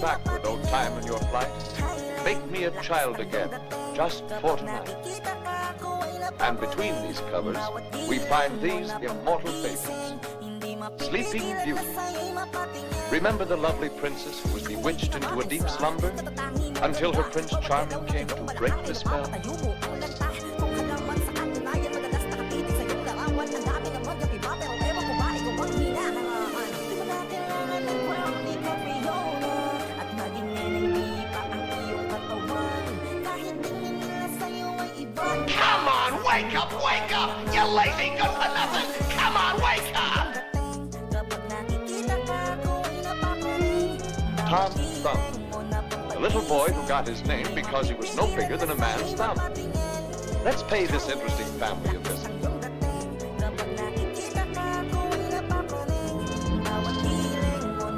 back with old time in your flight. Make me a child again, just for tonight. And between these covers, we find these immortal faces. Sleeping Beauty. Remember the lovely princess who was bewitched into a deep slumber until her Prince Charming came to break the spell? Come on, wake up, you lazy good-for-nothing! Come on, wake up! Tom Thumb, the little boy who got his name because he was no bigger than a man's thumb. Let's pay this interesting family a visit.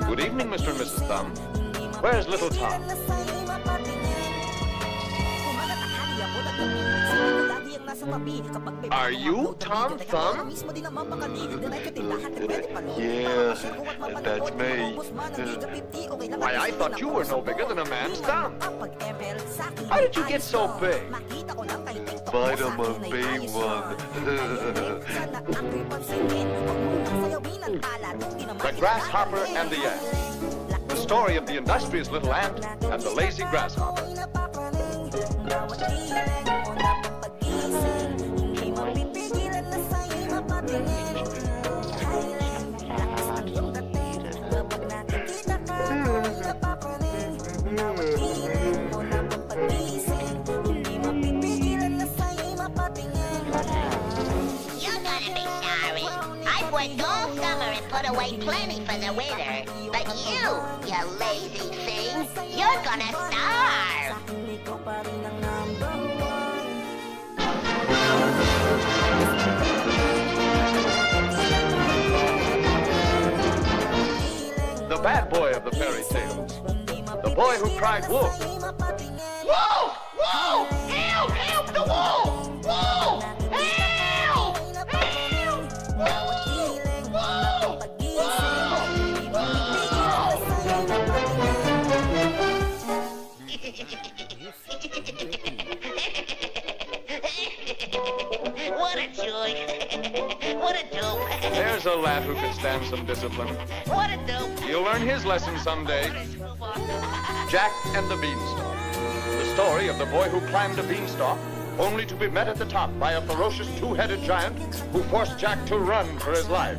Good evening, Mr. and Mrs. Thumb. Where's little Tom? Are you Tom Thumb? Yeah, that's me. Why, I thought you were no bigger than a man's thumb. How did you get so big? But I'm a big one. The Grasshopper and the Ant. The story of the industrious little ant and the lazy grasshopper. Worked all summer and put away plenty for the winter. But you lazy thing, you're gonna starve. The bad boy of the fairy tales. The boy who cried wolf. Wolf! Wolf! Help! Help the wolf! Wolf! Help! Help! Wolf! What a joy. What a dope. There's a lad who can stand some discipline. What a dope. He'll learn his lesson someday. Jack and the Beanstalk. The story of the boy who climbed a beanstalk only to be met at the top by a ferocious two-headed giant who forced Jack to run for his life.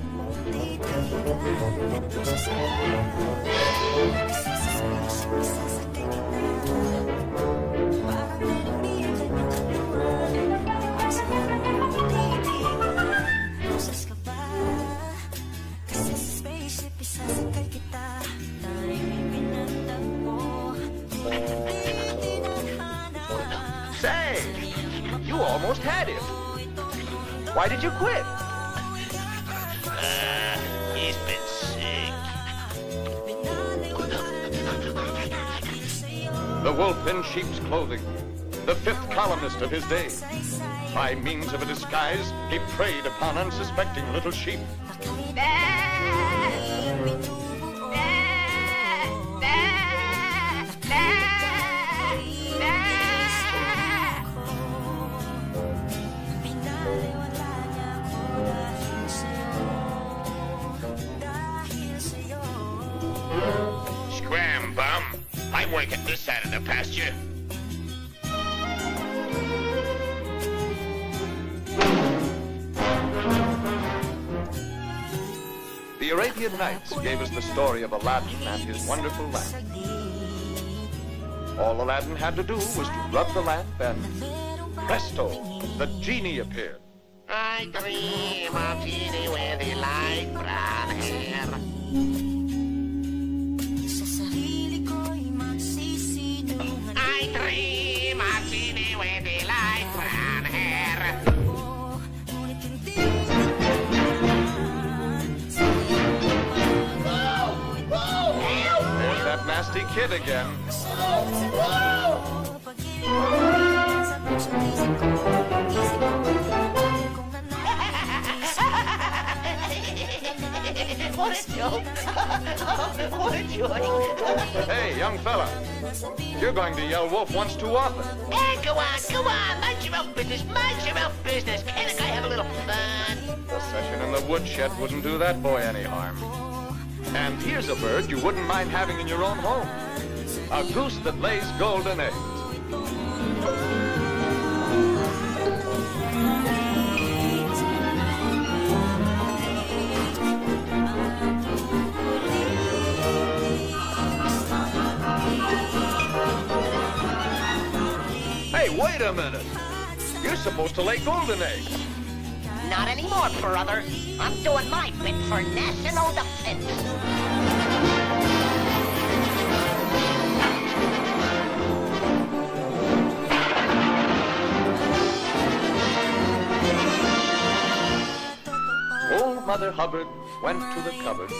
Say, you almost had him. Why did you quit? He's been sick. The wolf in sheep's clothing, the fifth columnist of his day. By means of a disguise, he preyed upon unsuspecting little sheep. Scram, bum. I'm working this side of the pasture. The Arabian Nights gave us the story of Aladdin and his wonderful lamp. All Aladdin had to do was to rub the lamp and presto, the genie appeared. I dream of Genie with the light brown hair. I dream of Genie with the light brown hair. There's that nasty kid again. What a joke. What a joke. Hey, young fella. You're going to yell wolf once too often. Hey, go on. Mind your own business. Mind your own business. Can't a guy have a little fun? The session in the woodshed wouldn't do that boy any harm. And here's a bird you wouldn't mind having in your own home. A goose that lays golden eggs. Hey, wait a minute. You're supposed to lay golden eggs. Not anymore, brother. I'm doing my bit for national defense. Old Mother Hubbard went to the cupboard to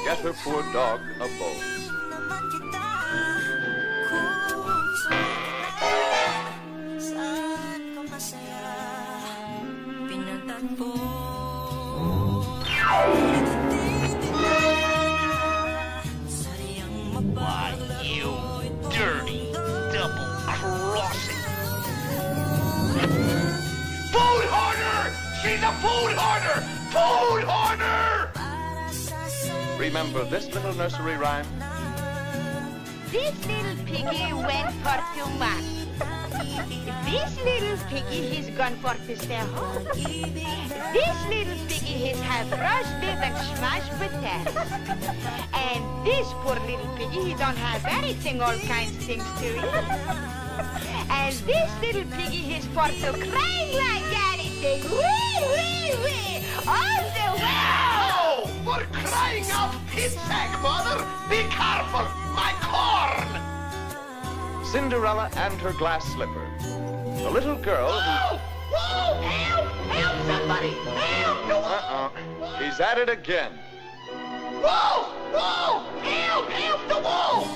get her poor dog a bone. Why, you dirty double-crossing. Food hoarder! She's a food hoarder! Food hoarder! Remember this little nursery rhyme? This little piggy went for too much. This little piggy, he's gone for to stay home. This little piggy, he's have roast beef and smashed potatoes. And this poor little piggy, he don't have anything, all kinds of things to eat. And this little piggy, he's for to crying like anything. Wee, wee, wee, all the way. Oh, for crying out pizza, mother! Be careful, my corn! Cinderella and her glass slipper. The little girl who... Whoa! Whoa! Help! Help somebody! Help! He's at it again. Whoa! Whoa! Help! Help the wall!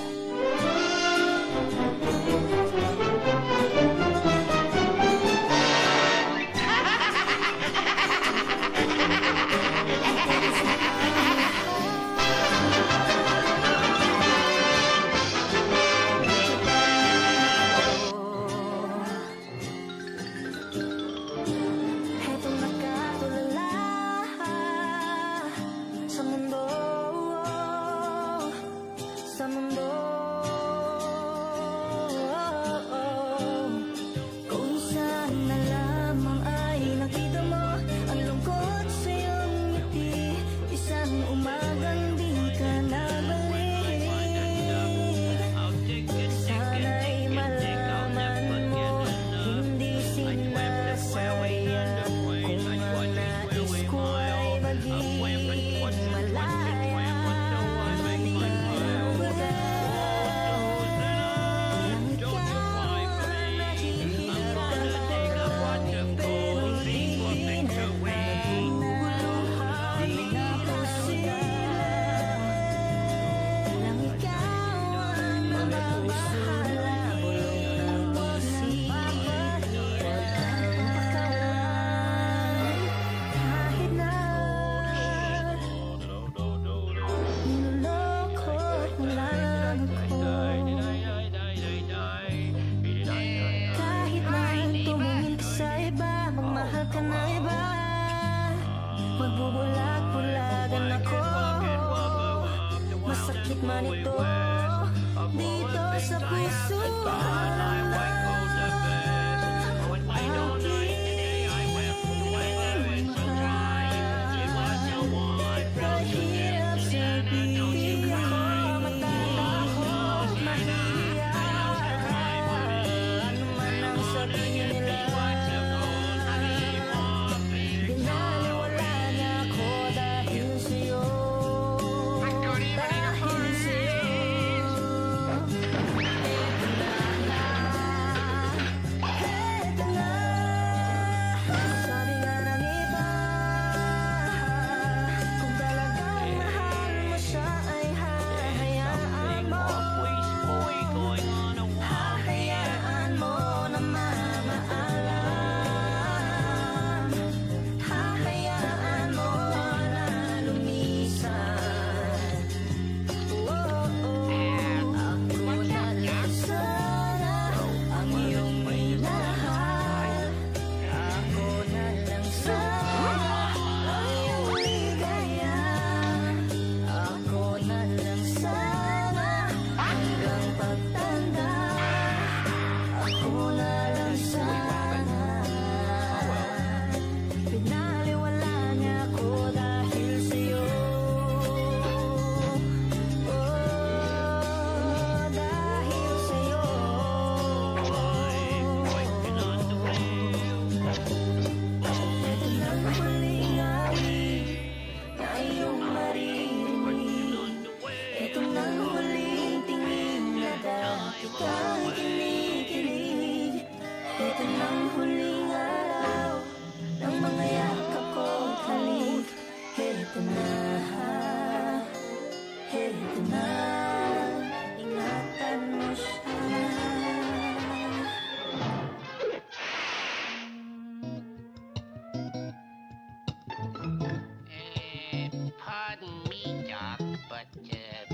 Pardon me, Doc, but, did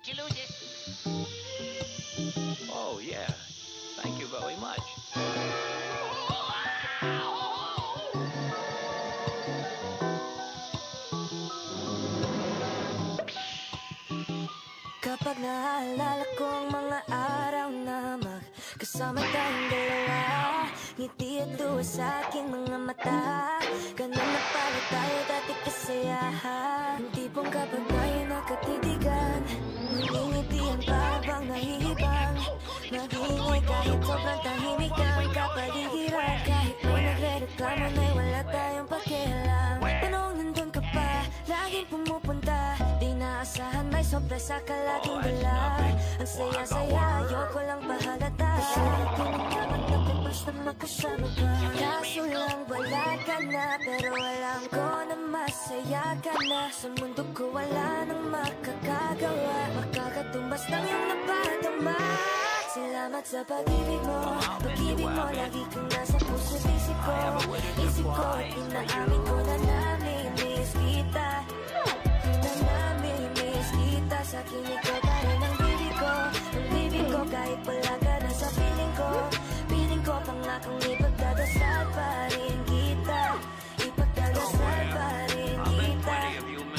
you lose it? Oh, yeah. Thank you very much. Kapag naalala ko ang mga araw na magkasama tayong dalawa, ngiti at tuwa sa aking mga mata, ganun na pala tayo dati kasayahan. Yung tipong kapag tayo nakatitigan, ngingitian para bang nahihibang, mag-iingay kahit sobrang tahimik ang kapaligiran. Kahit may nagre-reklamo na'y wala tayong pakialam. Panong nandun ka pa, laging pumupunta, di naasahan may sorpresa ka laging dala. Ang saya-saya, ayoko lang pahalata. Sa akin naman ako basta makasama ka. Kaso lang wala ka na, pero alam ko na masaya ka na. Sa mundo ko wala nang makakagawa, makakatumbas ng iyong napadama. Salamat sa pag-ibig mo, lagi kang nasa puso't isip ko. Isip ko at inaamin ko na namimiss kita, na namimiss kita. Sa akin ikaw pa rin ang bibig ko, ang bibig ko kahit wala ka na sa piling ko. Piling ko pangakong ipagdadasal pa rin kita, ipagdadasal pa rin kita.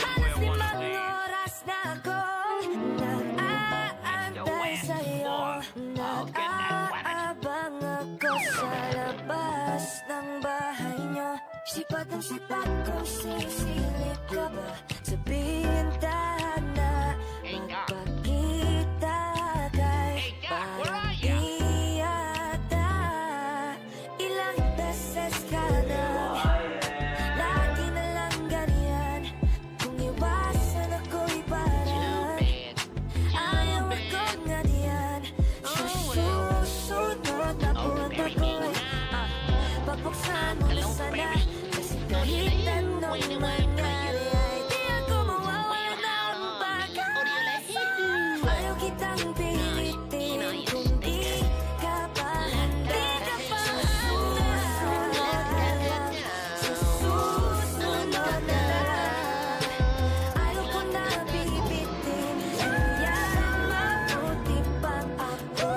Halos 5 oras na akong nag-aantay sa'yo, nag-aabang ako sa labas ng bahay nyo. Sipat ang sipat kung sisilip ka ba sa bintana, magpakita kay parang di yata. Ilang beses ka na, lagi na lang ganyan. Kung iwasan ako'y parang ayaw ako nga diyan. Sa susunod na buwan ako'y pagbuksan mo na sana, kasi kahit anong mangyari ay di ako mawawala ng pag-asa. Ayaw kitang pilitin kung di ka pa handa. Sa susunod na lang, ayaw ko na bibitin, kaya mabuti pang ako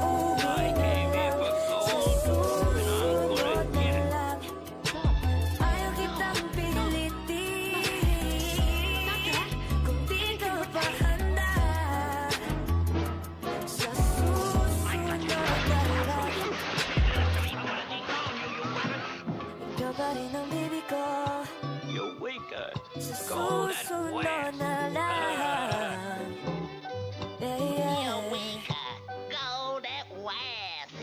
uuwi na lang. Sa susunod na lang, ayaw kitang pilitin kung di ka pa handa. Sa susunod na lang, ikaw pa rin ang bibig ko. Eureka! Sa Go that susunod west! na lang. Yeah, yeah. Eureka! Go that west!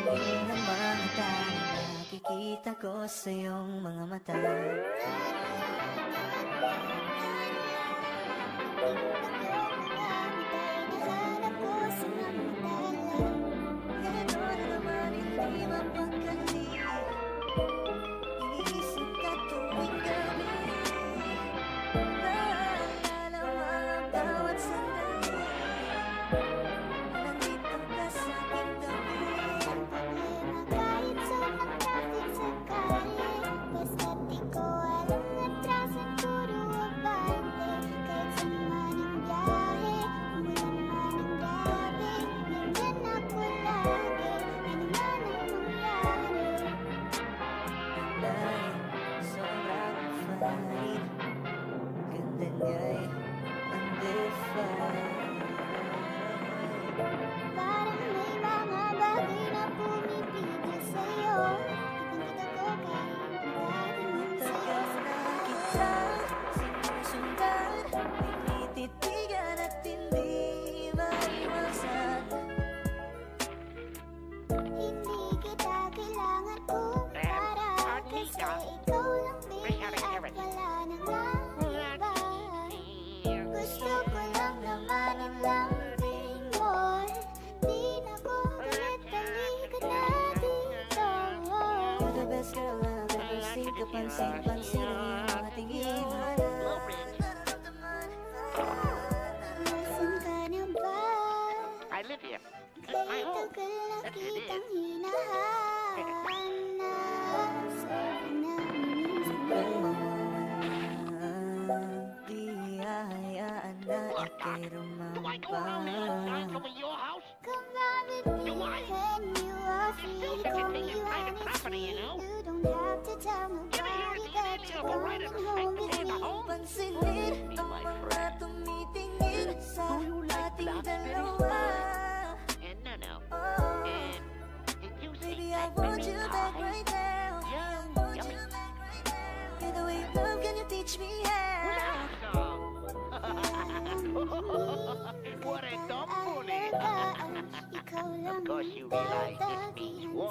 Hindi naman tayo nakikita ko sa iyong mga mata. Ito na naman hindi mapakali, iniisip ka tuwing gabi. Naalala mo ang bawat sandali, nandito ka sa aking gabi. Kahit sobrang traffic sa kalye, basta't di ko alam na trasan puro abante. Kahit saan man ang biyahe, umulan man ang gabi, nandyan ako lagi, ano man ang mangyari. Dahil sobrang fine, ganda niya'y undefined. Parang may mga bagay na pumipigil sa'yo. Kitang-kita ko kahit magaling sa'yo. Tagal na kita sinusundan, tinititigan at hindi maiwasan. Hindi kita kailangan kung para kasi ikaw lang baby at wala nang iba. Gusto ko lang naman ang lambing mo. Di na ko ulit halika na dito. You're the best girl I've ever seen. Kapansin-pansin ang iyong mga tingin. Nasaan ka na ba? I live here. Kaya tagal na kitang hinahanap. teach me how. What a dumb Fooney. Of course you realize this means war.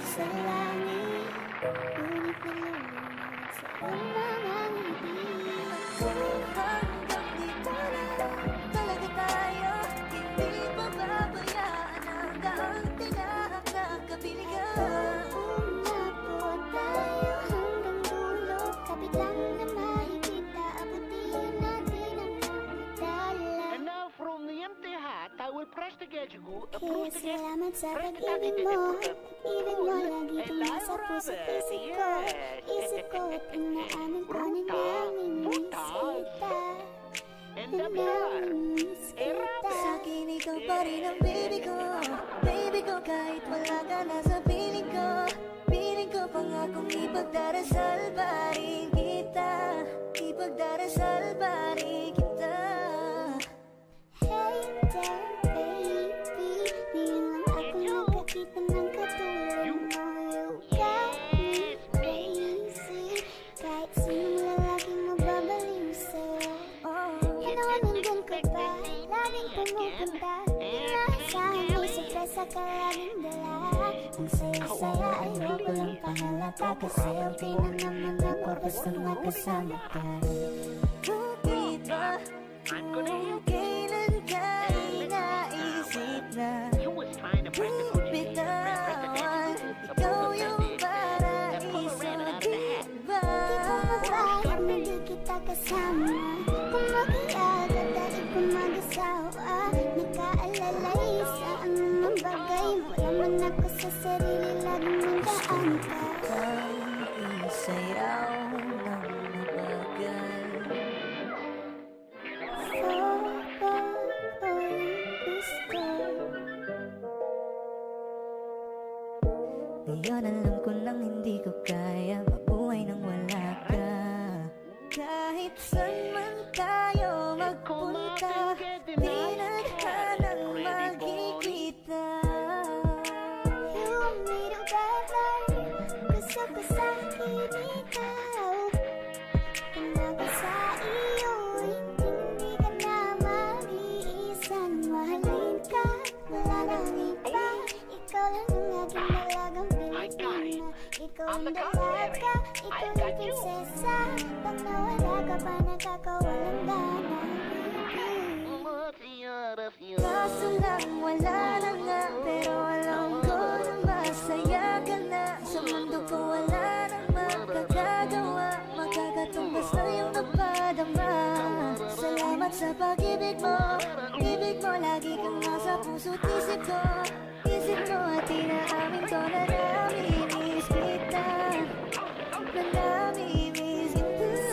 Sa langit, ngunit nalulunod sa mga ngiti. Hanggang dito na talaga tayo, hindi pababayaan hanggang tinahak na kabiligan. Umabot tayo hanggang dulo, kapit lang na makikita, abutin natin ang magdala. And now from the empty heart, I will press the gauge. Kaya salamat sa pag-ibig mo. Ibig mo lagi kang nasa puso't isip ko. Isip ko at inaamin ko na namimiss kita. Na namimiss kita. Sa'kin ikaw pa rin ang baby ko. Baby ko kahit wala ka na sa piling ko. Piling ko pangakong ipagdarasal pa rin kita. Ipagdarasal pa rin kita. Hey there, baby. Ngayon lang ako nagkakita ng katulad mo. You got me crazy. Kahit sinong lalaking mababaliw sa'yo. Ano nandun ka ba? Laging pumupunta. Inaasahan may sorpresa ka laging dala. Ang saya-saya ayoko lang pahalata. Kasi ang naman ako basta magkasama ka. Bakit ba kung kailan ka inaisip na bitawan? Ikaw yung paraiso, diba? Di ko mabahit na di kita kasama. Kung mag-iagad dahil kung mag-asawa, nakaalalay sa anumang bagay. Wala man ako sa sarili, laging nandaan ka. Ang isayaw ng mabagal. Ngayon alam ko nang hindi ko kaya mabuhay nang wala ka. Kahit saan man tayo magpunta, di na hanang magkikita. You want me to guide, gusto ko sa akin ikaw. Kung ako sa iyo, hindi ka na mag-iisan. Mahalin ka, wala nang iba. Ikaw lang ang aking dalagang Pilipina. Ikaw ang dalaga, ikaw ang prinsesa. Pag nawala ka pa, nakakawalang gana. Kaso lang wala na nga, pero alam ko na masaya ka na. Sa mundo ko wala nang makakagawa, makakatumbas na yung napadama. Salamat sa pag-ibig mo, ibig mo lagi kang nasa puso't isip ko. Isip mo at inaamin ko na namimiss kita. Na namimiss kita.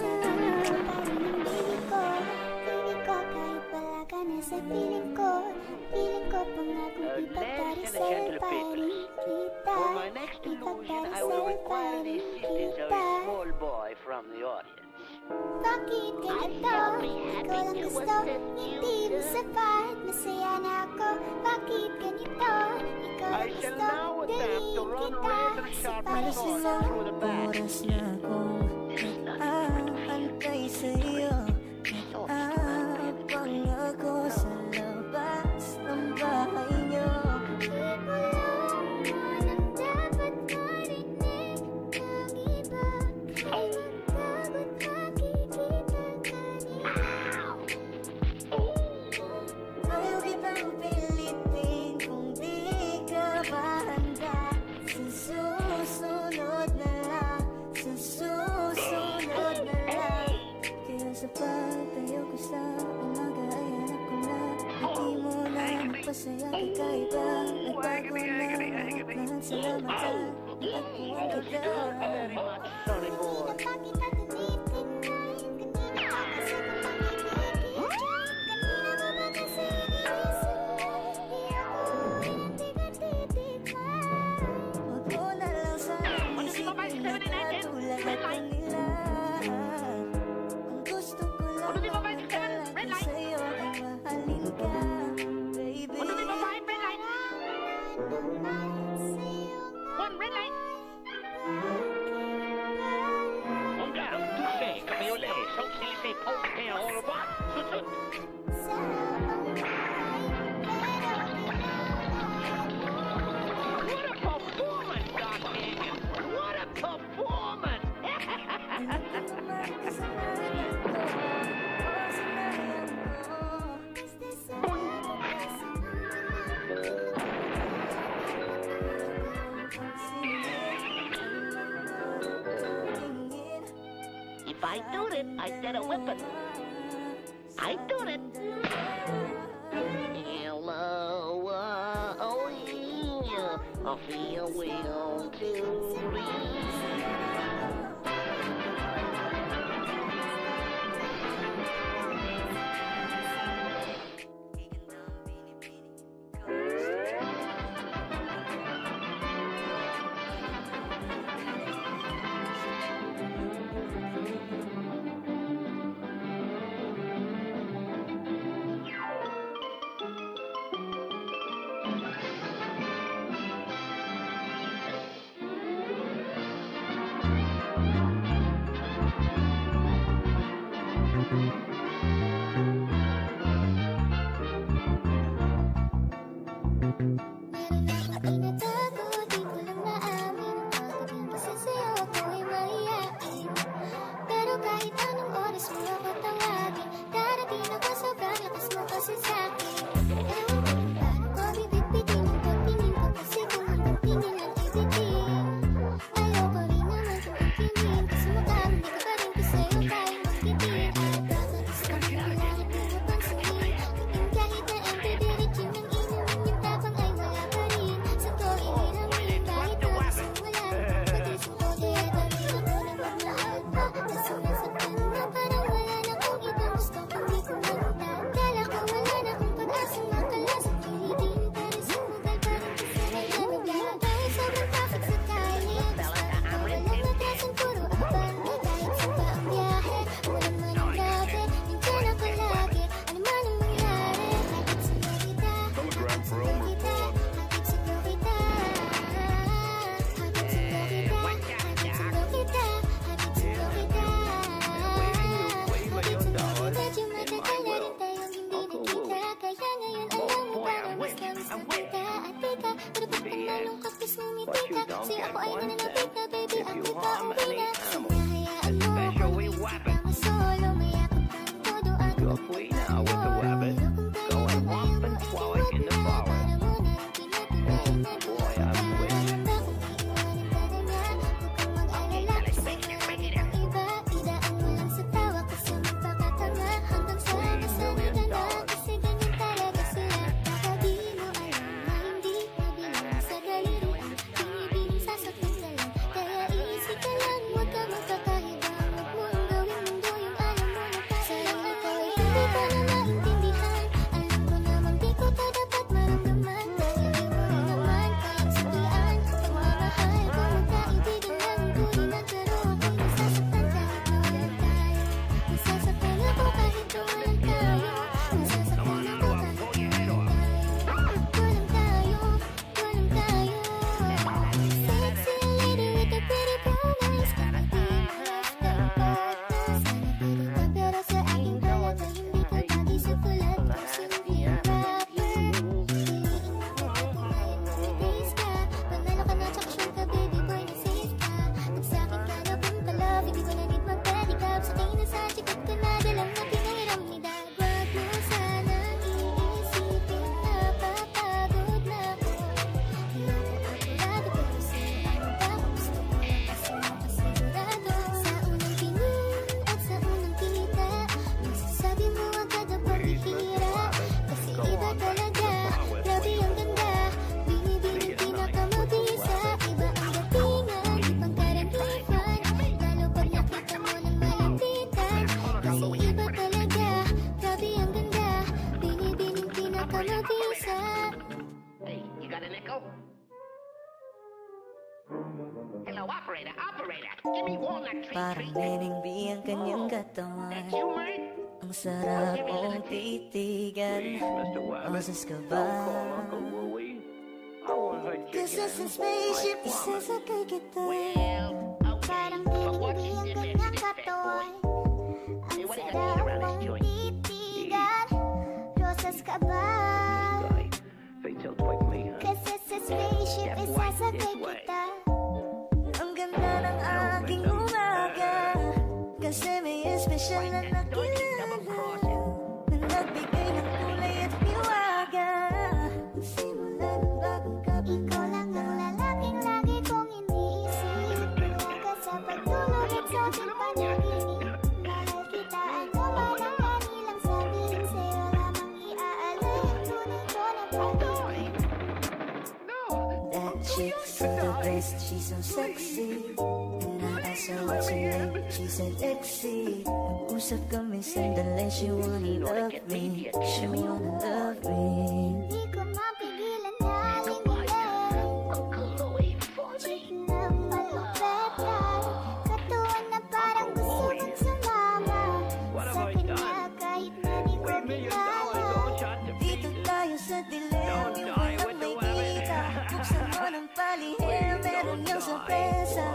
Sa piling ko pangakong ipagdarasal pa rin kita. For my next illusion, I will require the assistance of a small boy from the audience. Bakit ganito? Ikaw lang gusto, hindi mo sapat. Masaya na ako, bakit ganito? Ikaw lang gusto, dalhin kita sa Alas paligid. ilang oras na akong nag-aantay sa'yo. Nag-aabang ako sa labas ng bahay niyo. Di mo lang dapat marinig ng iba. Ay magtagot, makikita ka niya. Ayaw kitang pilitin kung di ka pa handa. Sa susunod na lang, sa susunod na lang. Kaya sa pagtayo ko sa umaga ay hanap ko na. Hindi mo na nagpasaya kay kaiba. Nagbago na lahat, salamat sa natagpuan kita. Sorry, boy. Bakit ako titingnan? Kanina pa kasi kung makikikita. Kanina mo ba kasi iniisip mo? Di ako pinatitigman. Huwag mo na lang sanang isipin na katulad at kanila. Ang gusto ko lang palagi sa'yo ay mahalin ka, baby. Naman sa'yo nga. like that a whipping. I do it. Hello, oh yeah, I feel well to read. Parang nenengbi ang kanyang katawan. Ang sarap mong titigan. Osas ka ba? Kasi sa spaceship isasakay kita. Parang nenengbi ang kanyang katawan. Ang sarap mong titigan. Rosas ka ba? Kasi sa spaceship isasakay kita. Ang ganda ng aking umaga, kasi may espesyal na nakilala na nagbigay ng kulay at hiwaga. Simula ng bagong kapag ikaw lang ang lalaking lagi kong iniisip. Kaya ka sa pagtulog at sa aking panaginip. Mahal kita. chicks at the best, she's so sexy. And I asked her what's her name, she said Lexi. Nag-usap kami sandali, she wanna love me, she wanna love me. Di ko mapigilan na lindan. Chick na malupetan. Katuon na parang gusto kong sumama. Sa kanya kahit na di ko kilala. Dito tayo sa dilim, yung walang may kita. Buksan mo ng palihim, meron yung sorpresa.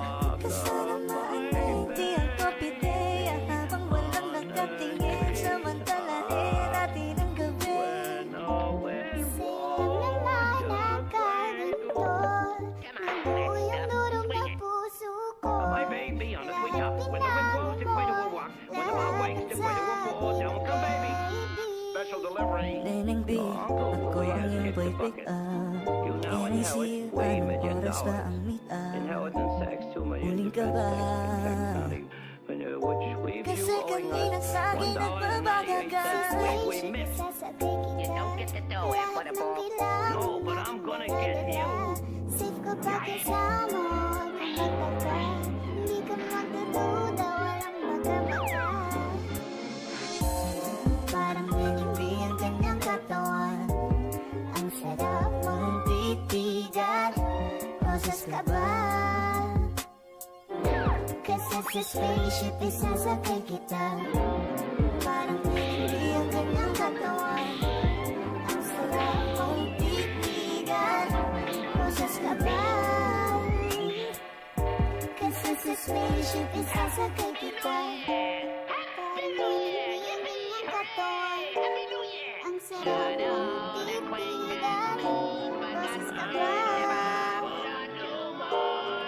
Kasama ma-ready ang kopideya. Habang walang nakatingin, samantalahin natin ang gabi. Sa'yo naman nakaganto. Nabuo yung durog ng puso ko. My baby on the swing up. When the wind blows, it's way to a walk. When the wind wakes, it's way to a fall. Down come baby. Special delivery. Neneng B, ako ang iyong boy pick up. NAC, anong oras ba ang meet up? Huling ka ba? Kasi kanina sa'kin nagbabaga ka. You don't get to do it, butterball. No, but I'm gonna get you. Safe ko pa kasama kung magtagal. Hindi ka magdududa, walang magkamata. Parang nanibi ang kanyang katawan. Ang sarap mong titigan. Roses ka ba? Kasi sa spaceship isasakay kita. Parang nanibi ang kanyang katawan. Ang sarap mong titigan. Roses ka ba? Kasi sa spaceship isasakay kita. Parang nanibi ang kanyang katawan. Ang sarap mong titigan. Roses ka ba?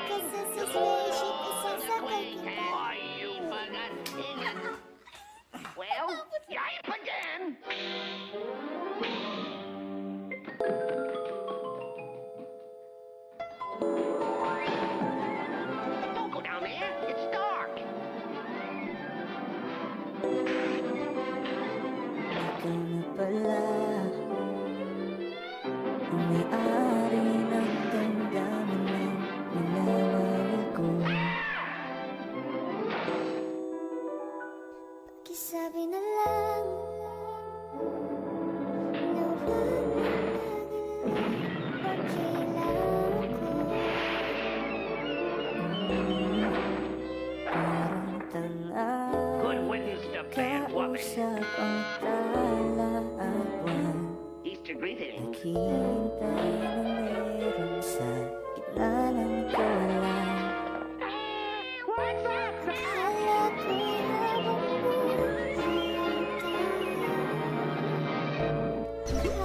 Kasi sa spaceship isasakay kita. Well, yipe again. Don't go down there. It's dark. Ikaw na pala ang may-ari ng damdamin ng minamahal ko. Pakisabi na lang na huwag pagkailangan ko. Parang tanga, Good witness to bad woman. kausap ang tala at buwan. Easter greetings. Naghihintay na meron sa gitna ng kawalan. Akala ko'y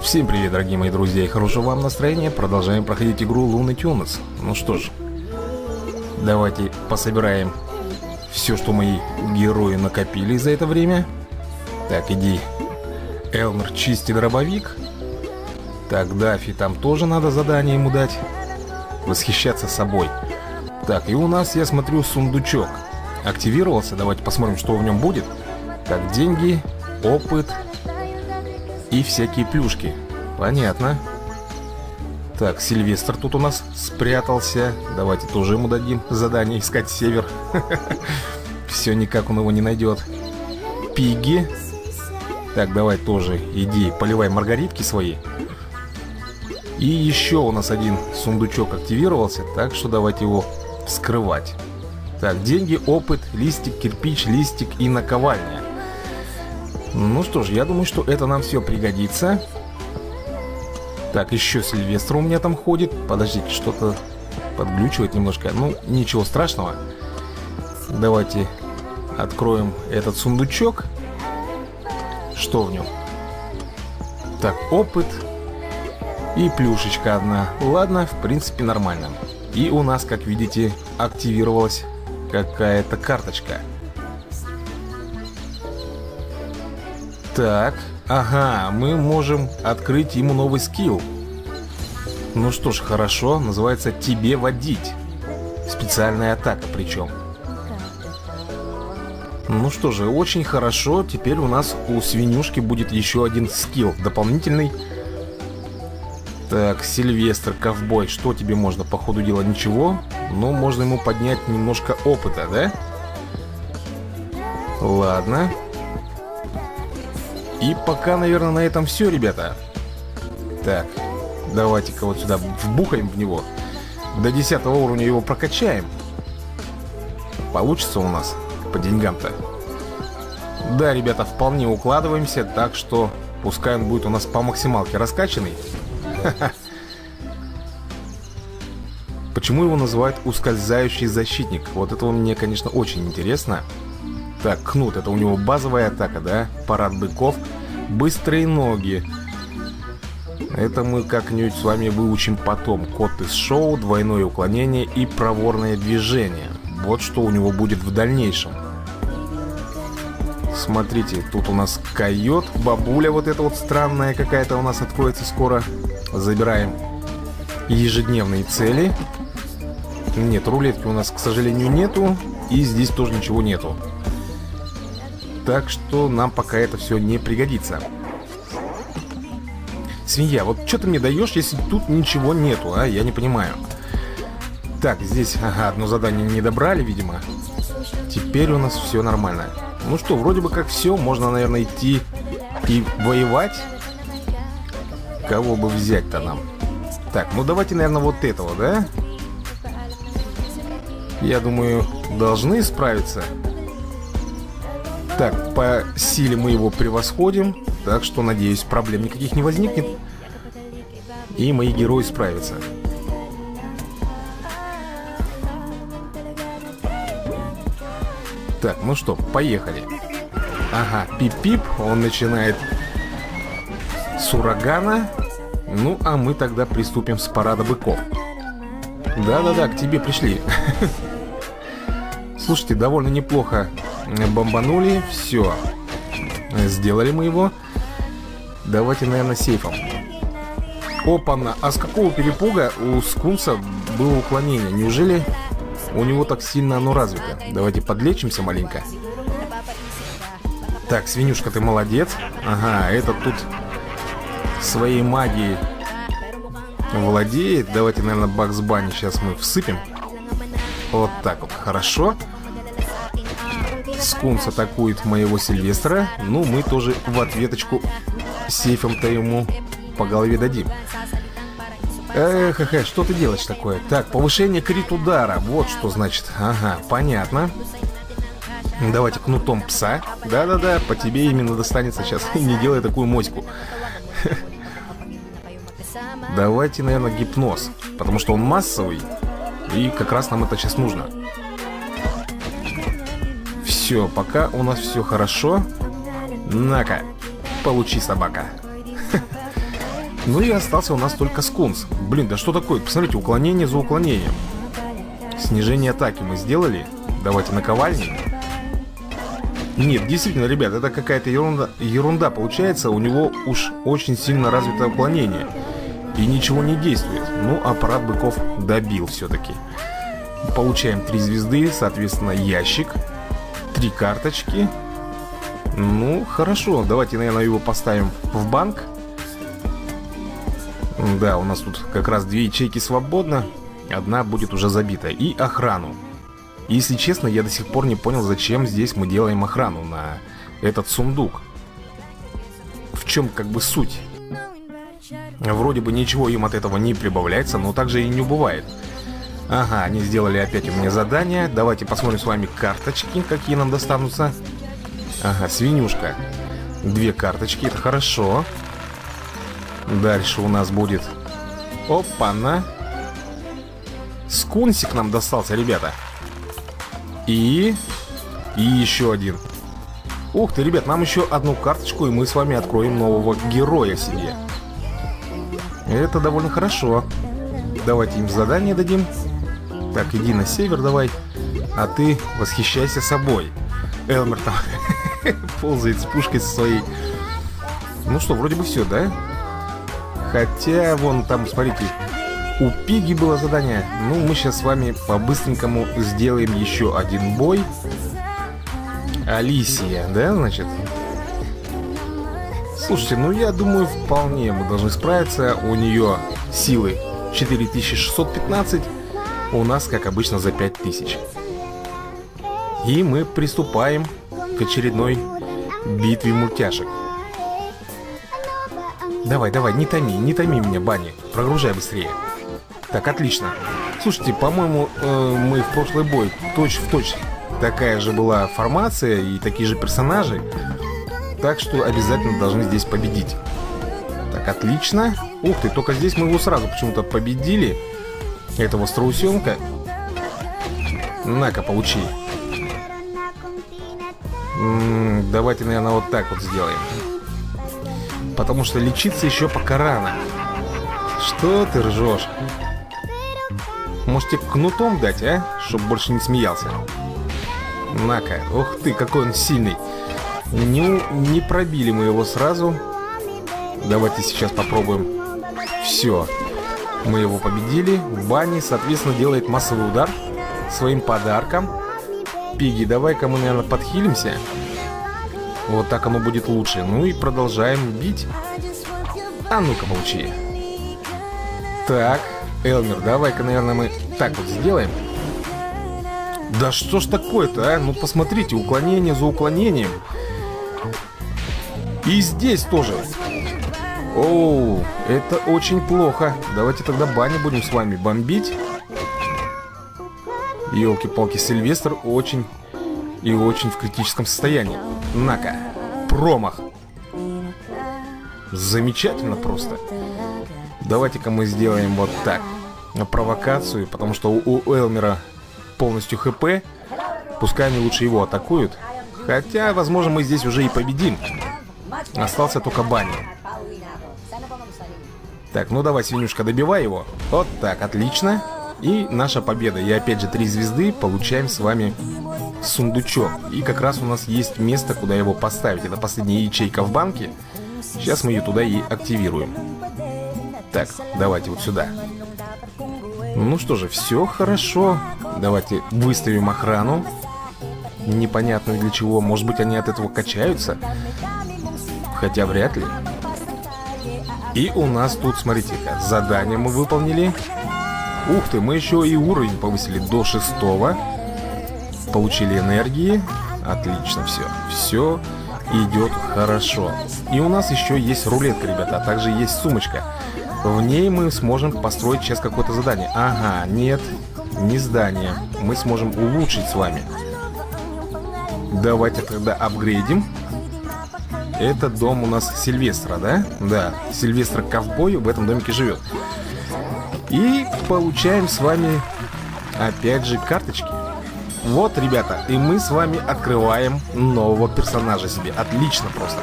Всем привет, дорогие мои друзья, и хорошего вам настроения. Продолжаем проходить игру Looney Toones. Ну что ж, давайте пособираем все, что мои герои накопили за это время. Так, иди, Элмер, чисти дробовик. Так, Даффи, там тоже надо задание ему дать. Восхищаться собой. Так, и у нас, я смотрю, сундучок активировался. Давайте посмотрим, что в нем будет. Так, деньги, опыт и всякие плюшки. Понятно. Так, Сильвестр тут у нас спрятался. Давайте тоже ему дадим задание искать север. Все никак он его не найдет. Пигги. Так, давай тоже иди, поливай маргаритки свои. И еще у нас один сундучок активировался, так что давайте его вскрывать. Так, деньги, опыт, листик, кирпич, листик и наковальня. Ну что ж, я думаю, что это нам все пригодится. Так, еще Сильвестр у меня там ходит. Подождите, что-то подглючивает немножко. Ну, ничего страшного. Давайте откроем этот сундучок. Что в нем? Так, опыт и плюшечка одна. Ладно, в принципе, нормально. И у нас, как видите, активировалась какая-то карточка. Так, ага, мы можем открыть ему новый скилл. Ну что ж, хорошо, называется «Тебе водить». Специальная атака причем. Ну что же, очень хорошо. Теперь у нас у свинюшки будет еще один скилл дополнительный. Так, Сильвестр, ковбой, что тебе можно? По ходу дела ничего. Но можно ему поднять немножко опыта, да? Ладно. И пока, наверное, на этом все, ребята. Так, давайте-ка вот сюда вбухаем в него. До 10 уровня его прокачаем. Получится у нас по деньгам-то. Да, ребята, вполне укладываемся. Так что пускай он будет у нас по максималке раскачанный. Почему его называют ускользающий защитник? Вот это мне, конечно, очень интересно. Так, кнут, это у него базовая атака, да? Парад быков. Быстрые ноги. Это мы как-нибудь с вами выучим потом. Кот из шоу, двойное уклонение и проворное движение. Вот что у него будет в дальнейшем. Смотрите, тут у нас койот, бабуля вот эта вот странная какая-то у нас откроется скоро. Забираем ежедневные цели. Нет, рулетки у нас, к сожалению, нету. И здесь тоже ничего нету. Так что нам пока это все не пригодится. Свинья, вот что ты мне даешь, если тут ничего нету, а? Я не понимаю. Так, здесь, ага, одно задание не добрали, видимо. Теперь у нас все нормально. Ну что, вроде бы как все. Можно, наверное, идти и воевать. Кого бы взять-то нам? Так, ну давайте, наверное, вот этого, да? Я думаю, должны справиться. Так, по силе мы его превосходим. Так что, надеюсь, проблем никаких не возникнет. И мои герои справятся. Так, ну что, поехали. Ага, пип-пип. Он начинает с урагана. Ну, а мы тогда приступим с парада быков. Да-да-да, к тебе пришли. Слушайте, довольно неплохо бомбанули. Все. Сделали мы его. Давайте, наверное, сейфом. Опа-на. А с какого перепуга у скунса было уклонение? Неужели у него так сильно оно развито? Давайте подлечимся маленько. Так, свинюшка, ты молодец. Ага, этот тут своей магией владеет. Давайте, наверное, Бакс Банни сейчас мы всыпем. Вот так вот, хорошо. Скунс атакует моего Сильвестра. Ну, мы тоже в ответочку сейфом-то ему по голове дадим. Эх, что ты делаешь такое? Так, повышение крит удара. Вот что значит. Ага, понятно. Давайте кнутом пса. Да-да-да, по тебе именно достанется сейчас. Не делай такую моську. Давайте, наверное, гипноз. Потому что он массовый. И как раз нам это сейчас нужно. Все, пока у нас все хорошо. На-ка, получи, собака. Ну и остался у нас только скунс. Блин, да что такое? Посмотрите, уклонение за уклонением. Снижение атаки мы сделали. Давайте наковальни. Нет, действительно, ребят, это какая-то ерунда получается. У него уж очень сильно развито уклонение. И ничего не действует. Ну, а парад быков добил все-таки. Получаем 3 звезды, соответственно, ящик. 3 карточки. Ну, хорошо, давайте, наверное, его поставим в банк. Да, у нас тут как раз 2 ячейки свободно. Одна будет уже забита. И охрану. Если честно, я до сих пор не понял, зачем здесь мы делаем охрану на этот сундук. В чем как бы суть? Вроде бы ничего им от этого не прибавляется, но также и не бывает. Ага, они сделали опять у меня задание. Давайте посмотрим с вами карточки, какие нам достанутся. Ага, свинюшка. 2 карточки, это хорошо. Дальше у нас будет... Опа-на. Скунсик нам достался, ребята. И еще один. Ух ты, ребят, нам еще одну карточку, и мы с вами откроем нового героя себе. Это довольно хорошо. Давайте им задание дадим. Так, иди на север давай. А ты восхищайся собой. Элмер там ползает с пушкой со своей. Ну что, вроде бы все, да? Хотя, вон там, смотрите, у Пиги было задание. Ну, мы сейчас с вами по-быстренькому сделаем еще один бой. Алисия, да, значит? Слушайте, ну я думаю, вполне мы должны справиться. У нее силы 4615, у нас, как обычно, за 5000. И мы приступаем к очередной битве мультяшек. Давай, давай, не томи меня, Банни. Прогружай быстрее. Так, отлично. Слушайте, по-моему, мы в прошлый бой точь-в-точь такая же была формация и такие же персонажи. Так что обязательно должны здесь победить. Так, отлично. Ух ты, только здесь мы его сразу почему-то победили. Этого страусенка. На-ка, получи. Давайте, наверное, вот так вот сделаем. Потому что лечиться еще пока рано. Что ты ржешь? Можете кнутом дать, а? Чтоб больше не смеялся. На-ка, ух ты, какой он сильный. Не пробили мы его сразу. Давайте сейчас попробуем. Все, мы его победили. Банни, соответственно, делает массовый удар своим подарком. Пиги, давай-ка мы, наверное, подхилимся. Вот так оно будет лучше. Ну и продолжаем бить. А ну-ка, получи. Так, Элмер, давай-ка, наверное, мы так вот сделаем. Да что ж такое-то, а? Ну посмотрите, уклонение за уклонением. И здесь тоже. Оу, это очень плохо. Давайте тогда Банни будем с вами бомбить. Ёлки-палки, Сильвестр очень и очень в критическом состоянии. На-ка, промах. Замечательно просто. Давайте-ка мы сделаем вот так. Провокацию, потому что у Элмера полностью ХП. Пускай они лучше его атакуют. Хотя, возможно, мы здесь уже и победим. Остался только Банни. Так, ну давай, свинюшка, добивай его. Вот так, отлично. И наша победа. И опять же 3 звезды. Получаем с вами сундучок. И как раз у нас есть место, куда его поставить. Это последняя ячейка в банке. Сейчас мы ее туда и активируем. Так, давайте вот сюда. Ну что же, все хорошо. Давайте выставим охрану. Непонятно для чего. Может быть, они от этого качаются. Хотя вряд ли. И у нас тут, смотрите-ка, задание мы выполнили. Ух ты, мы еще и уровень повысили до 6-го. Получили энергии. Отлично, все. Все идет хорошо. И у нас еще есть рулетка, ребята. А также есть сумочка. В ней мы сможем построить сейчас какое-то задание. Ага, нет, не здание. Мы сможем улучшить с вами. Давайте тогда апгрейдим. Это дом у нас Сильвестра, да? Да, Сильвестр ковбой в этом домике живет. И получаем с вами опять же карточки. Вот, ребята, и мы с вами открываем нового персонажа себе. Отлично просто.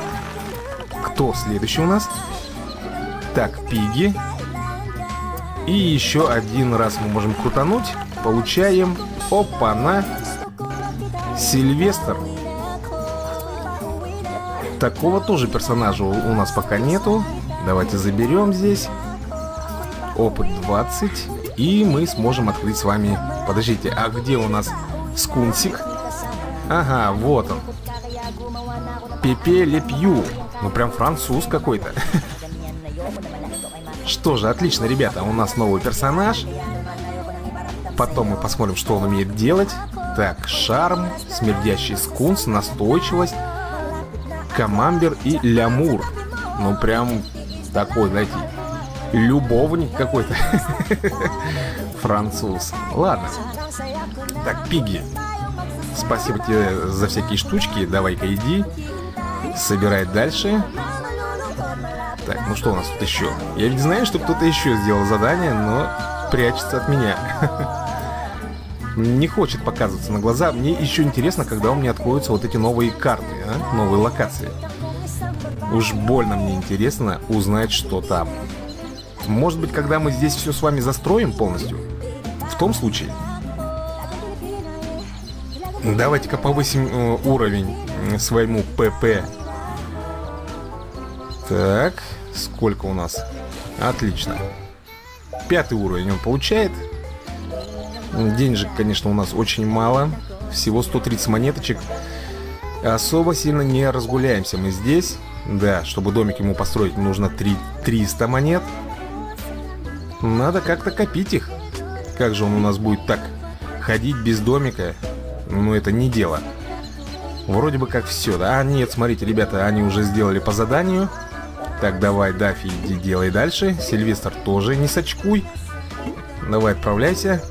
Кто следующий у нас? Так, Пиги. И еще один раз мы можем крутануть. Получаем, опа-на, Сильвестр. Такого тоже персонажа у нас пока нету. Давайте заберем здесь. Опыт 20. И мы сможем открыть с вами... Подождите, а где у нас скунсик? Ага, вот он. Пепе Ле Пью. Ну прям француз какой-то. Что же, отлично, ребята, у нас новый персонаж. Потом мы посмотрим, что он умеет делать. Так, шарм, смердящий скунс, настойчивость, камамбер и лямур. Ну прям такой, знаете, любовник какой-то. Француз. Ладно. Так, Пиги, спасибо тебе за всякие штучки. Давай-ка иди. Собирай дальше. Так, ну что у нас тут еще? Я ведь знаю, что кто-то еще сделал задание, но прячется от меня. Не хочет показываться на глаза. Мне еще интересно, когда у меня откроются вот эти новые карты, а? Новые локации. Уж больно мне интересно узнать, что там. Может быть, когда мы здесь все с вами застроим полностью? В том случае. Давайте-ка повысим уровень своему ПП. Так, сколько у нас? Отлично. 5-й уровень он получает. Денежек, конечно, у нас очень мало. Всего 130 монеточек. Особо сильно не разгуляемся мы здесь. Да, чтобы домик ему построить, нужно 300 монет. Надо как-то копить их. Как же он у нас будет так ходить без домика? Ну, это не дело. Вроде бы как все, да? А нет, смотрите, ребята, они уже сделали по заданию. Так, давай, Даффи, иди делай дальше. Сильвестр тоже не сочкуй. Давай, отправляйся.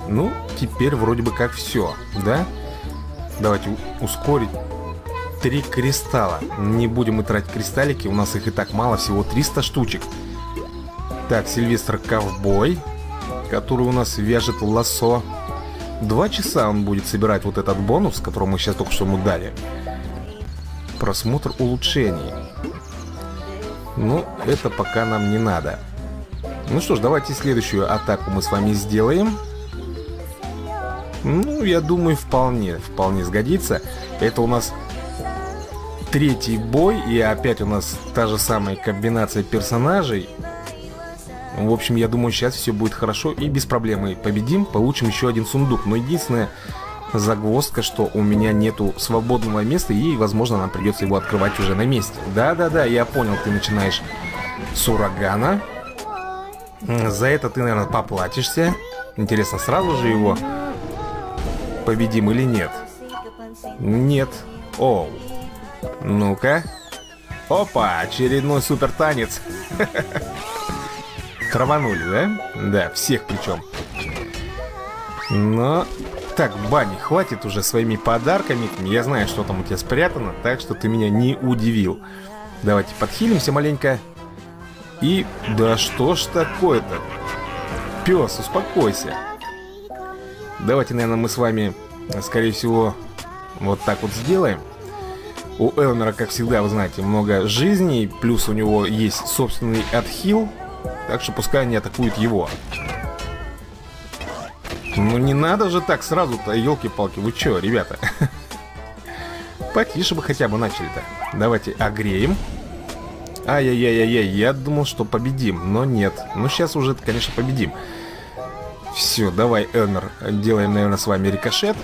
Ну, теперь вроде бы как все, да? Давайте ускорить. 3 кристалла. Не будем мы тратить кристаллики, у нас их и так мало, всего 300 штучек. Так, Сильвестр ковбой, который у нас вяжет лассо. 2 часа он будет собирать вот этот бонус, который мы сейчас только что ему дали. Просмотр улучшений. Ну, это пока нам не надо. Ну что ж, давайте следующую атаку мы с вами сделаем. Ну, я думаю, вполне сгодится. Это у нас 3-й бой, и опять у нас та же самая комбинация персонажей. В общем, я думаю, сейчас все будет хорошо и без проблем мы победим, получим еще один сундук. Но единственная загвоздка, что у меня нету свободного места, и, возможно, нам придется его открывать уже на месте. Да-да-да, я понял, ты начинаешь с урагана. За это ты, наверное, поплатишься. Интересно, сразу же его победим или нет? Нет. Оу. Ну-ка. Опа, очередной супер танец. Траванули, да? Да, всех причем. Но... Так, Банни, хватит уже своими подарками. Я знаю, что там у тебя спрятано, так что ты меня не удивил. Давайте подхилимся маленько. И... Да что ж такое-то? Пес, успокойся. Давайте, наверное, мы с вами, скорее всего, вот так вот сделаем. У Элмера, как всегда, вы знаете, много жизней. Плюс у него есть собственный отхил. Так что пускай они атакуют его. Ну не надо же так сразу-то, елки-палки. Вы чё, ребята? Потише бы хотя бы начали-то. Давайте огреем. Ай-яй-яй-яй, я думал, что победим, но нет. Ну сейчас уже, конечно, победим. Все, давай, Элмер, делаем, наверное, с вами рикошет.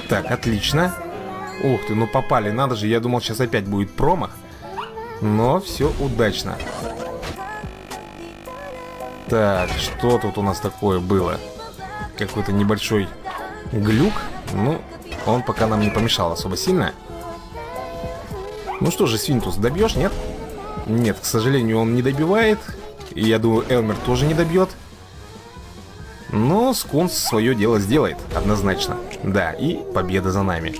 Так, отлично. Ух ты, ну попали, надо же, я думал, сейчас опять будет промах. Но все удачно. Так, что тут у нас такое было? Какой-то небольшой глюк. Ну, он пока нам не помешал особо сильно. Ну что же, Свинтус, добьешь, нет? Нет, к сожалению, он не добивает. И я думаю, Элмер тоже не добьет. Но Скунс свое дело сделает, однозначно. Да, и победа за нами.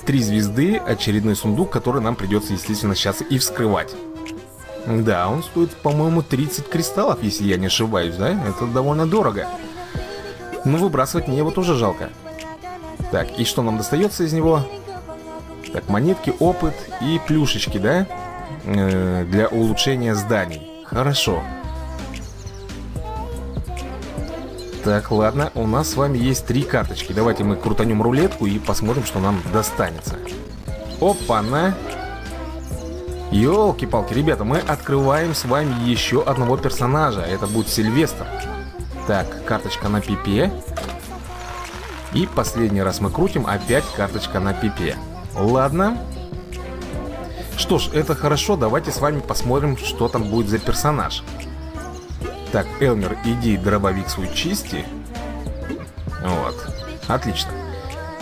3 звезды, очередной сундук, который нам придется, естественно, сейчас и вскрывать. Да, он стоит, по-моему, 30 кристаллов, если я не ошибаюсь, да? Это довольно дорого. Но выбрасывать мне его тоже жалко. Так, и что нам достается из него? Так, монетки, опыт и плюшечки, да? Для улучшения зданий. Хорошо. Так, ладно, у нас с вами есть 3 карточки. Давайте мы крутанем рулетку и посмотрим, что нам достанется. Опа-на! Ёлки-палки, ребята, мы открываем с вами еще одного персонажа. Это будет Сильвестр. Так, карточка на пипе. И последний раз мы крутим, опять карточка на пипе. Ладно. Что ж, это хорошо, давайте с вами посмотрим, что там будет за персонаж. Так, Элмер, иди дробовик свой чисти. Вот, отлично.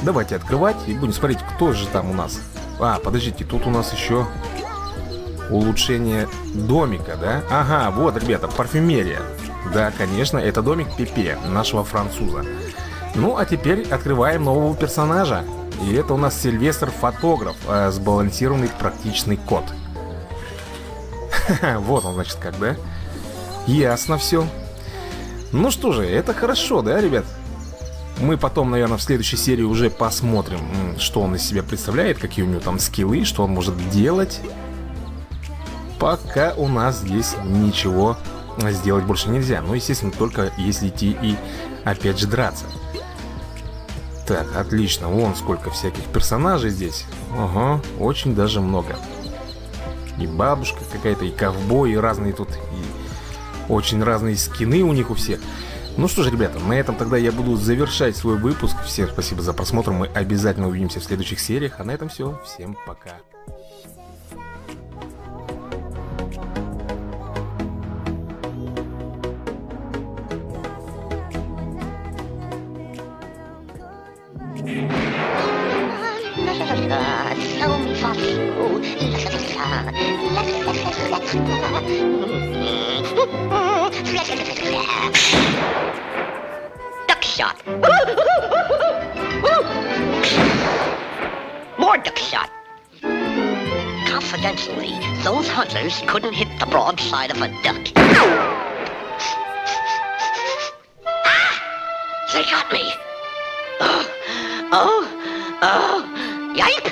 Давайте открывать и будем смотреть, кто же там у нас. А, подождите, тут у нас еще улучшение домика, да? Ага, вот, ребята, парфюмерия. Да, конечно, это домик Пепе, нашего француза. Ну, а теперь открываем нового персонажа. И это у нас Сильвестр Фотограф, сбалансированный практичный кот. Вот он, значит, как, да? Ясно все. Ну что же, это хорошо, да, ребят? Мы потом, наверное, в следующей серии уже посмотрим, что он из себя представляет, какие у него там скиллы, что он может делать. Пока у нас здесь ничего сделать больше нельзя. Ну, естественно, только если идти и опять же драться. Так, отлично. Вон сколько всяких персонажей здесь. Ага, очень даже много. И бабушка какая-то, и ковбой, и разные тут... И очень разные скины у них у всех. Ну что же, ребята, на этом тогда я буду завершать свой выпуск. Всем спасибо за просмотр, мы обязательно увидимся в следующих сериях. А на этом все, всем пока. Duck shot. More duck shot. Confidentially, those hunters couldn't hit the broadside of a duck. Ah! They got me. Yipe!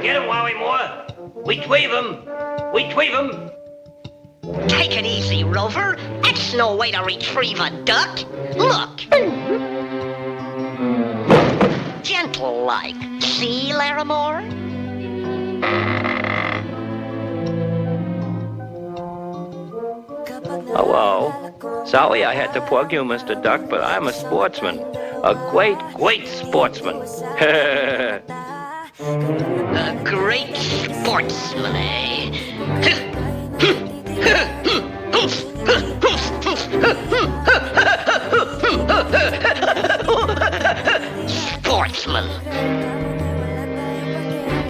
Get him, Wowie Moore. We tweave him. We tweave him. Take it easy, Rover. That's no way to retrieve a duck. Look. Gentle-like. See, Larimore? Hello. Sorry I had to plug you, Mr. Duck, but I'm a sportsman. A great, great sportsman. A great sportsman, eh? Sportsman.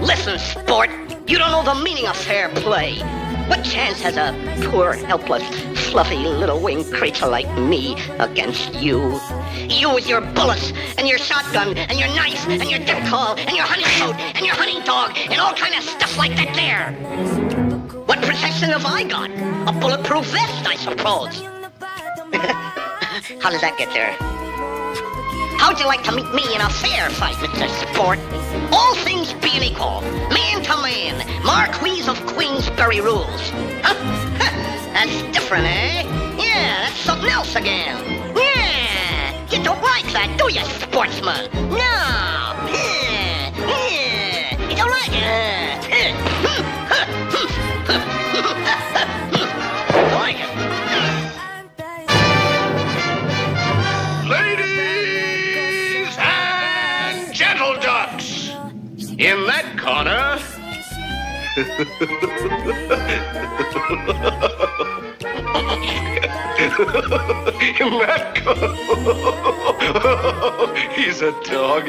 Listen, sport, you don't know the meaning of fair play. What chance has a poor, helpless, fluffy little winged creature like me against you? You with your bullets, and your shotgun, and your knife, and your death call, and your hunting coat, and your hunting dog, and all kind of stuff like that there. What protection have I got? A bulletproof vest, I suppose. How does that get there? How'd you like to meet me in a fair fight, Mr. Sport? All things being equal, man to man, Marquis of Queensberry rules. Huh? That's different, eh? Yeah, that's something else again. Yeah, you don't like that, do you, sportsman? No. You don't like it. I like it. Ladies and gentle ducks, in that corner. In that corner. He's a dog.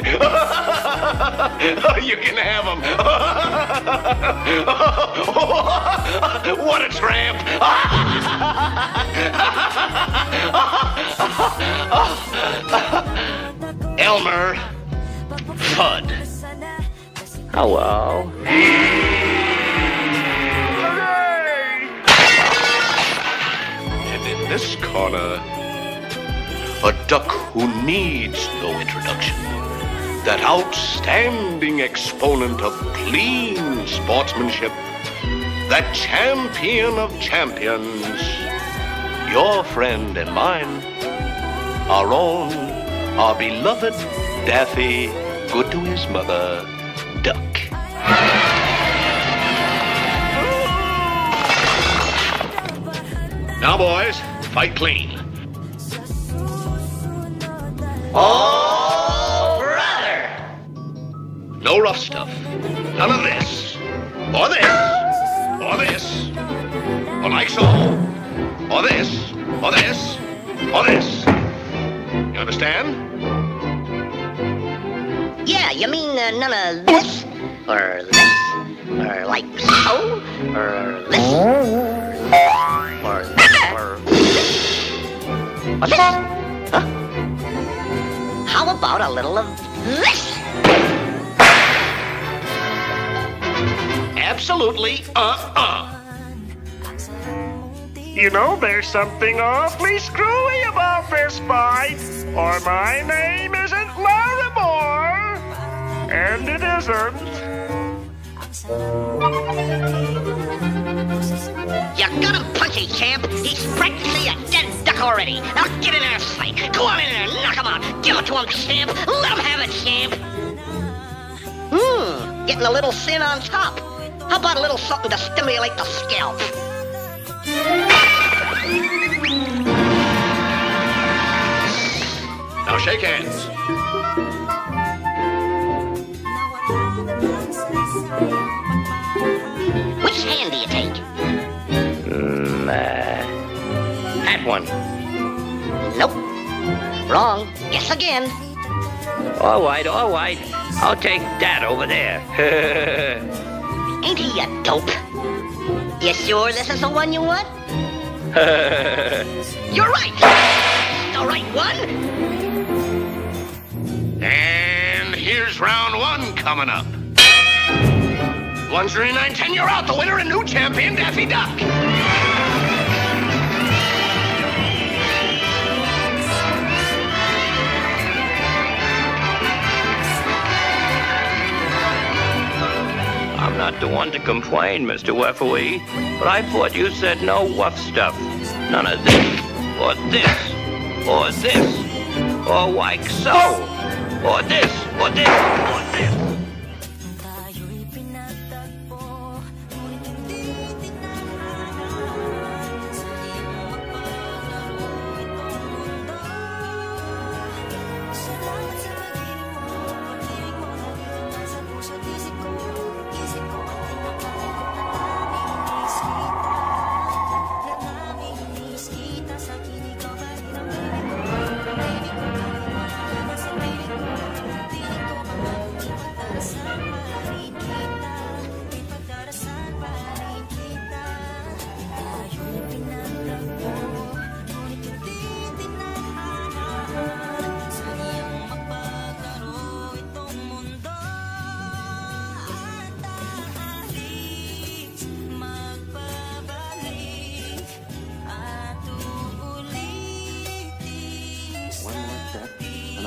You can have him. What a tramp. Elmer Fudd. Hello. And in this corner, a duck who needs no introduction. That outstanding exponent of clean sportsmanship. That champion of champions. Your friend and mine. Our own, our beloved Daffy, good to his mother, Duck. Now, boys, fight clean. Oh, brother! No rough stuff. None of this. Or this. Or this. Or like so. Or this. Or this. Or this. You understand? Yeah, you mean none of this? Or this? Or like so? Or this? Or this? Or this? Huh? How about a little of this? Absolutely, You know, there's something awfully screwy about this fight, or my name isn't Larimore, and it isn't. You got him punchy, champ. He's practically a dead duck already. Now get in there and fight. Go on in there and knock him out. Give it to him, champ. Let him have it, champ. Getting a little sin on top. How about a little something to stimulate the scalp? Now shake hands. Which hand do you take? That one. Nope. Wrong. Guess again. All right, all right. I'll take that over there. Ain't he a dope? You sure this is the one you want? You're right. The right one. And here's round one coming up. 139.10, you're out. The winner and new champion, Daffy Duck. I'm not the one to complain, Mr. Referee, but I thought you said no rough stuff. None of this, or this, or this, or like so, or this, or this, or this.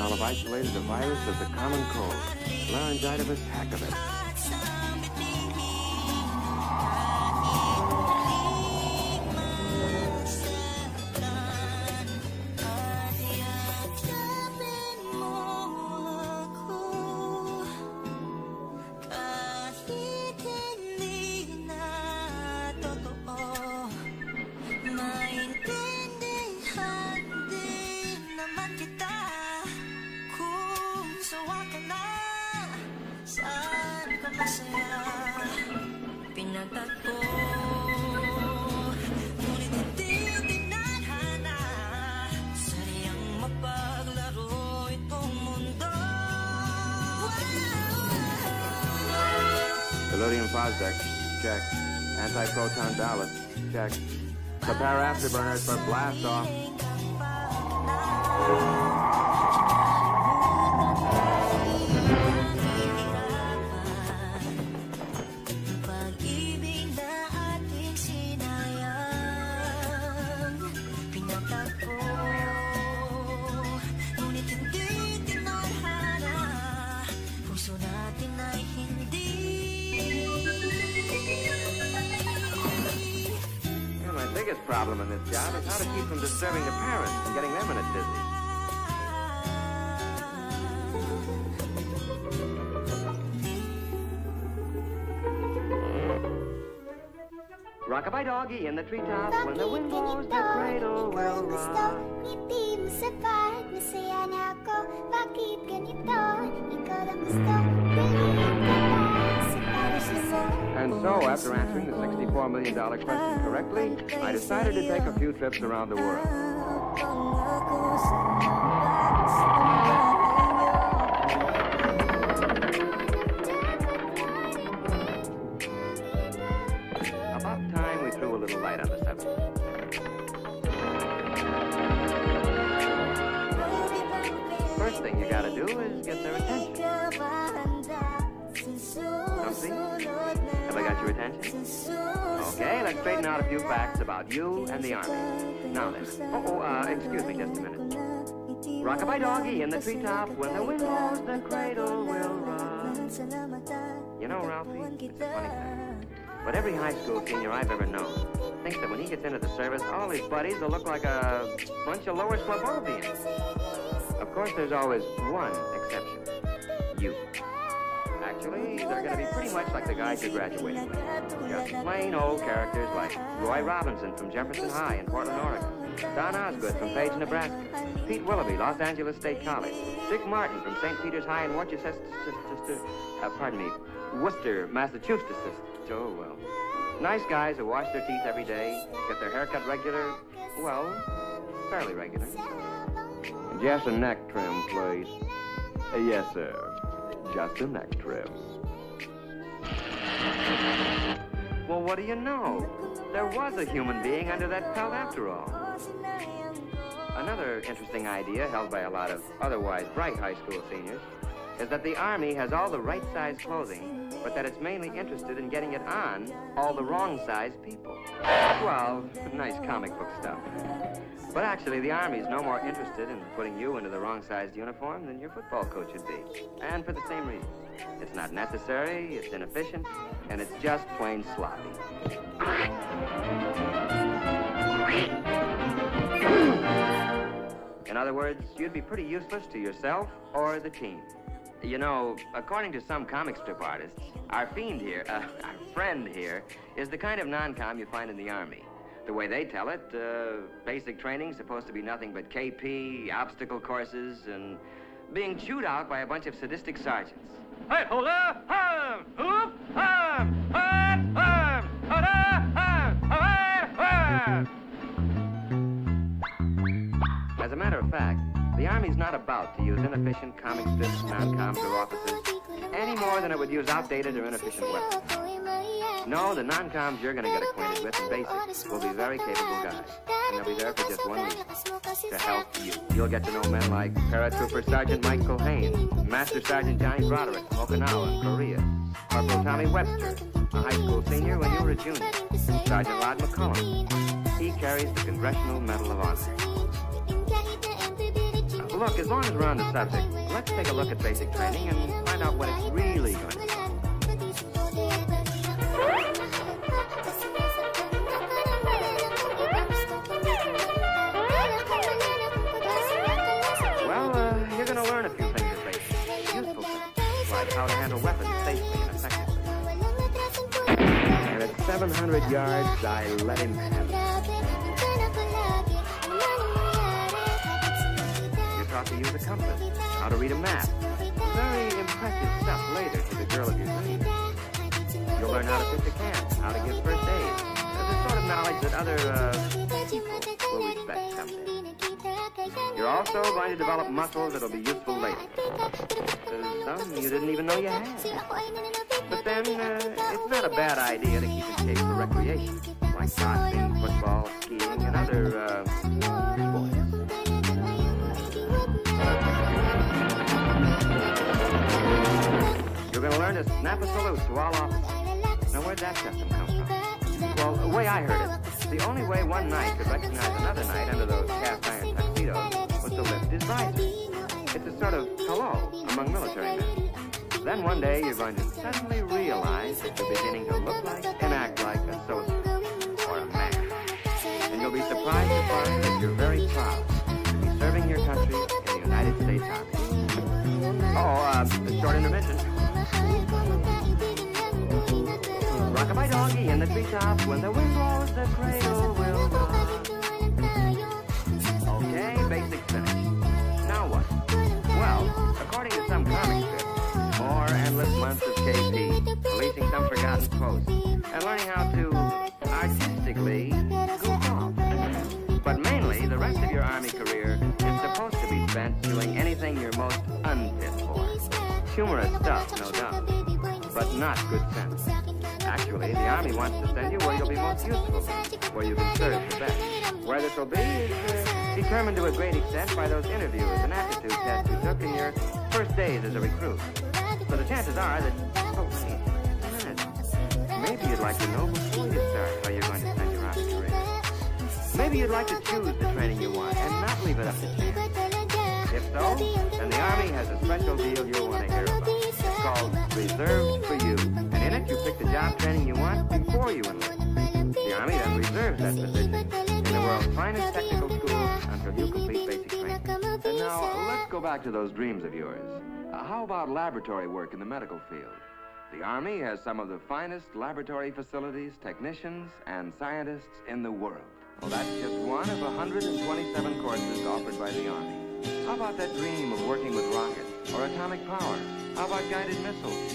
and I'll have isolated the virus as a common cold. Laryngitis attack of it. Palladium Fosdex, check. Anti-proton ballast, check. Prepare afterburners for blast off. The biggest problem in this job is how to keep from disturbing the parents and getting them in a tizzy. Rockabye doggy in the treetops when the wind blows, the cradle will rock. Ngiti mo sapat, masaya na ako. Bakit ganito? Ikaw lang gusto. And so, after answering the $64 million question correctly, I decided to take a few trips around the world. About time we threw a little light on the subject. First thing you gotta do is get their attention. See? Have I got your attention? Okay, let's straighten out a few facts about you and the Army. Now then. Excuse me just a minute. Rockabye doggy in the treetop, when the wind blows, the cradle will rock. You know, Ralphie, it's a funny thing, but every high school senior I've ever known thinks that when he gets into the service, all his buddies will look like a bunch of lower Slobodians. Of course, there's always one exception. You. Actually, they're going to be pretty much like the guys you're graduating with. Just plain old characters like Roy Robinson from Jefferson High in Portland, Oregon. Don Osgood from Page, Nebraska. Pete Willoughby, Los Angeles State College. Dick Martin from St. Peter's High in Worcester, Worcester, Massachusetts. Oh, well. Nice guys who wash their teeth every day, get their hair cut regular, well, fairly regular. Just a neck trim, please. Yes, sir. Just a neck trim. Well, what do you know? There was a human being under that pelt after all. Another interesting idea held by a lot of otherwise bright high school seniors is that the Army has all the right size clothing, but that it's mainly interested in getting it on all the wrong size people. Well, nice comic book stuff. But actually, the Army's no more interested in putting you into the wrong-sized uniform than your football coach would be. And for the same reason. It's not necessary, it's inefficient, and it's just plain sloppy. In other words, you'd be pretty useless to yourself or the team. You know, according to some comic strip artists, our friend here, is the kind of non-com you find in the Army. The way they tell it, basic training's supposed to be nothing but KP, obstacle courses, and being chewed out by a bunch of sadistic sergeants. Hey, hold up! Hoop! As a matter of fact, the Army's not about to use inefficient comic strips, non-coms, or officers any more than it would use outdated or inefficient weapons. No, the non-coms you're going to get acquainted with in basics will be very capable guys. And they'll be there for just one reason, to help you. You'll get to know men like Paratrooper Sergeant Mike Culhane, Master Sergeant Johnny Broderick from Okinawa, Korea, Corporal Tommy Webster, a high school senior when you were a junior, Sergeant Rod McCullum. He carries the Congressional Medal of Honor. Look, as long as we're on the subject, let's take a look at basic training and find out what it's really going to be. Well, you're going to learn a few things at basic. Useful things, like how to handle weapons safely and effectively. And at 700 yards, I let him have it. How to use a compass, how to read a map. Very impressive stuff later to the girl of your dreams. You'll learn how to pitch a camp, how to give first aid. The sort of knowledge that other people will respect someday. You're also going to develop muscles that'll be useful later. Some you didn't even know you had. But then, it's not a bad idea to keep in shape for recreation, like boxing, football, skiing, and other sports. You're going to learn to snap a salute to all officers. Now, where'd that custom come from? Well, the way I heard it, the only way one knight could recognize another knight under those cast-iron tuxedos was to lift his visor. It's a sort of hello among military men. Then one day, you're going to suddenly realize that you're beginning to look like and act like a soldier or a man. And you'll be surprised to find that you're very proud to be serving your country in the United States Army. Oh, a short intermission. Rock-a-bye doggy in the treetops, when the wind blows, the cradle will rock. Okay, basics finished. Now what? Well, according to some comic strips, more endless months of KP, releasing some forgotten posts, and learning how to artistically goof off. But mainly, the rest of your Army career is supposed to be spent doing anything you're most unfit for. Humorous stuff, no doubt, but not good sense. Actually, the Army wants to send you where you'll be most useful, where you can serve the best. Where this will be is determined to a great extent by those interviews and aptitude tests you took in your first days as a recruit. So the chances are that... Oh, wait a minute. Maybe you'd like to know before you start how you're going to spend your Army career. Maybe you'd like to choose the training you want and not leave it up to chance. If so, then the Army has a special deal you'll want to hear about. It's called Reserved for You. And in it, you pick the job training you want before you enlist. The Army then reserves that position in the world's finest technical schools until you complete basic training. And now, let's go back to those dreams of yours. How about laboratory work in the medical field? The Army has some of the finest laboratory facilities, technicians, and scientists in the world. Well, that's just one of 127 courses offered by the Army. How about that dream of working with rockets or atomic power? How about guided missiles?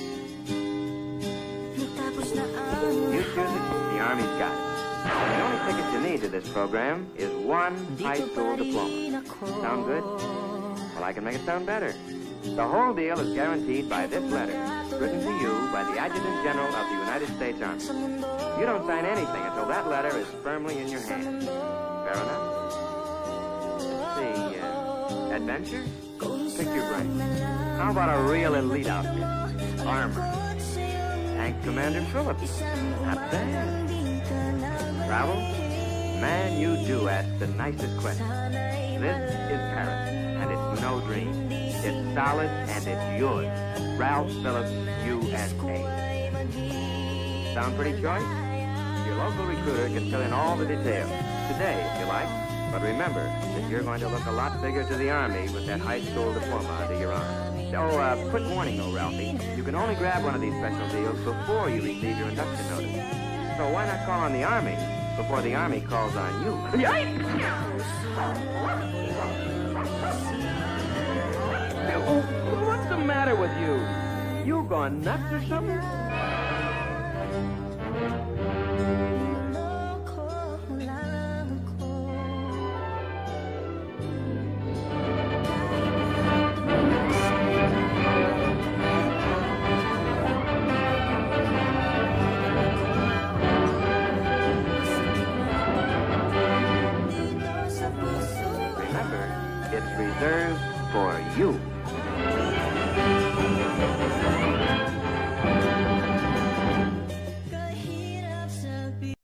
You choose it, the Army's got it. The only ticket you need to this program is one high school diploma. Sound good? Well, I can make it sound better. The whole deal is guaranteed by this letter, written to you by the Adjutant General of the United States Army. You don't sign anything until that letter is firmly in your hand. Fair enough? Let's see, adventure? Pick your brain. How about a real elite outfit? Armor. Tank Commander Phillips. Not bad. Travel? Man, you do ask the nicest question. This is Paris, and it's no dream. It's solid, and it's yours. Ralph Phillips, USA. Sound pretty choice? Your local recruiter can fill in all the details. Today, if you like. But remember that you're going to look a lot bigger to the Army with that high school diploma under your arm. Oh, quick warning though, Ralphie. You can only grab one of these special deals before you receive your induction notice. So why not call on the Army before the Army calls on you? What's the matter with you? You gone nuts or something? Remember, it's reserved for you.